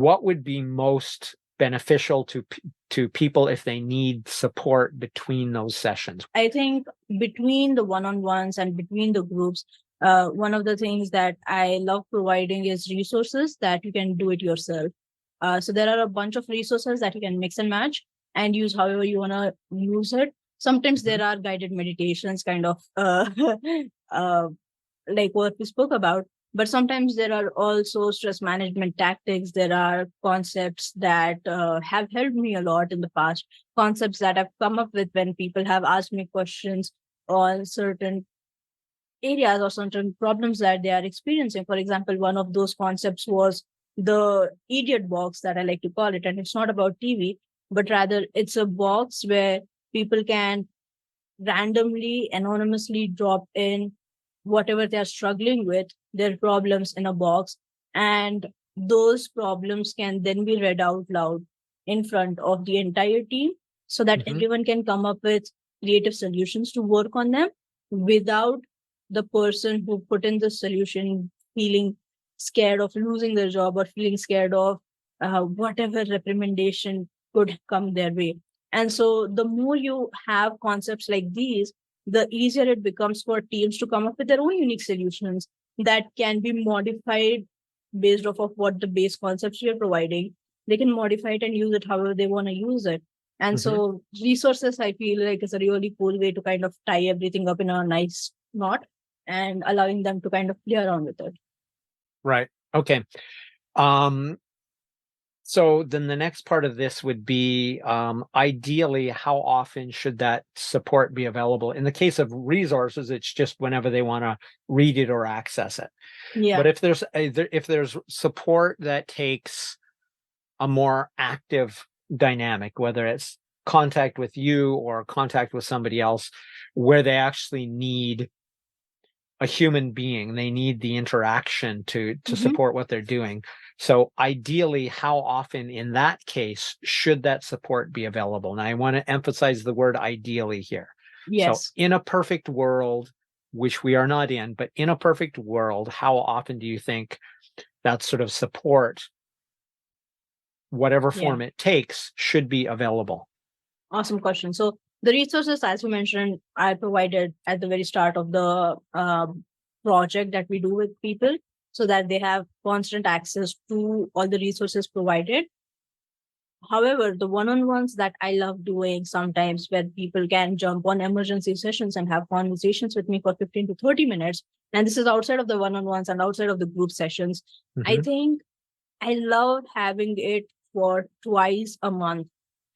what would be most beneficial to people if they need support between those sessions? I think between the one-on-ones and between the groups, one of the things that I love providing is resources that you can do it yourself. So there are a bunch of resources that you can mix and match and use however you want to use it. Sometimes there are guided meditations, kind of like what we spoke about. But sometimes there are also stress management tactics. There are concepts that have helped me a lot in the past, concepts that I've come up with when people have asked me questions on certain areas or certain problems that they are experiencing. For example, one of those concepts was the idiot box, that I like to call it. And it's not about TV, but rather it's a box where people can randomly, anonymously drop in whatever they're struggling with, their problems in a box. And those problems can then be read out loud in front of the entire team so that everyone can come up with creative solutions to work on them without the person who put in the solution feeling scared of losing their job or feeling scared of whatever recommendation could come their way. And so the more you have concepts like these, the easier it becomes for teams to come up with their own unique solutions that can be modified based off of what the base concepts you're providing. They can modify it and use it however they want to use it. And so resources, I feel like, is a really cool way to kind of tie everything up in a nice knot and allowing them to kind of play around with it. Right. Okay. So then the next part of this would be, ideally, how often should that support be available? In the case of resources, it's just whenever they want to read it or access it. Yeah. But if there's support that takes a more active dynamic, whether it's contact with you or contact with somebody else, where they actually need a human being, they need the interaction to support what they're doing. So ideally, how often in that case should that support be available? Now, I want to emphasize the word ideally here. Yes. So in a perfect world, which we are not in, but in a perfect world, how often do you think that sort of support, whatever form it takes, should be available? Awesome question. So the resources, as you mentioned, I provided at the very start of the project that we do with people so that they have constant access to all the resources provided. However, the one-on-ones that I love doing sometimes, where people can jump on emergency sessions and have conversations with me for 15 to 30 minutes, and this is outside of the one-on-ones and outside of the group sessions, I think I love having it for twice a month.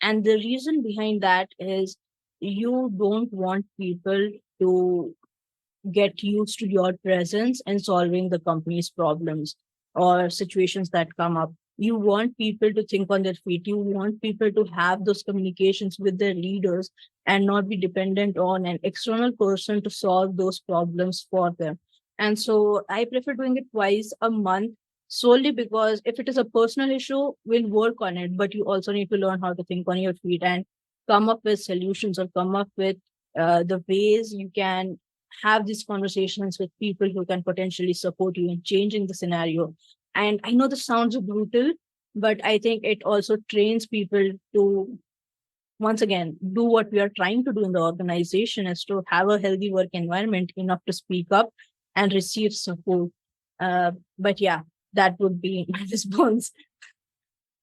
And the reason behind that is you don't want people to get used to your presence and solving the company's problems or situations that come up. You want people to think on their feet. You want people to have those communications with their leaders and not be dependent on an external person to solve those problems for them. And so I prefer doing it twice a month, solely because if it is a personal issue, we'll work on it, but you also need to learn how to think on your feet and come up with solutions or come up with the ways you can have these conversations with people who can potentially support you in changing the scenario. And I know this sounds brutal, but I think it also trains people to, once again, do what we are trying to do in the organization, is to have a healthy work environment enough to speak up and receive support. But yeah, that would be my response.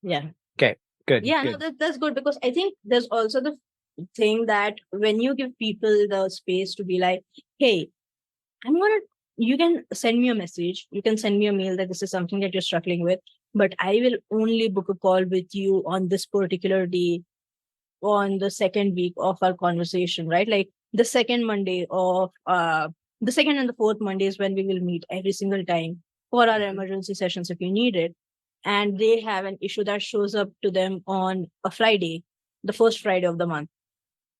Yeah. Okay, good. Yeah, good. no, that's good, because I think there's also the thing that when you give people the space to be like, hey, you can send me a message, you can send me a mail that this is something that you're struggling with, but I will only book a call with you on this particular day on the second week of our conversation, right? Like the second Monday of the second and the fourth Mondays when we will meet every single time for our emergency sessions if you need it. And they have an issue that shows up to them on a Friday, the first Friday of the month.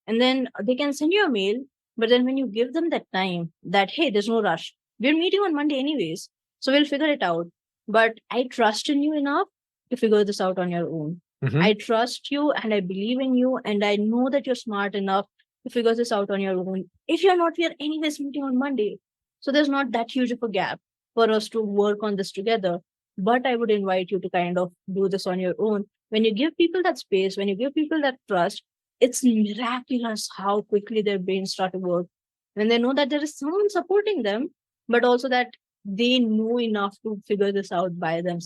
And then they can send you a mail, but then when you give them that time that, hey, there's no rush, we'll meet you on Monday anyways, so we'll figure it out. But I trust in you enough to figure this out on your own. I trust you and I believe in you, and I know that you're smart enough to figure this out on your own. If you're not, we are anyways meeting on Monday. So there's not that huge of a gap for us to work on this together. but I would invite you to kind of do this on your own. When you give people that space, when you give people that trust, it's miraculous how quickly their brains start to work. When they know that there is someone supporting them, but also that they know enough to figure this out by themselves.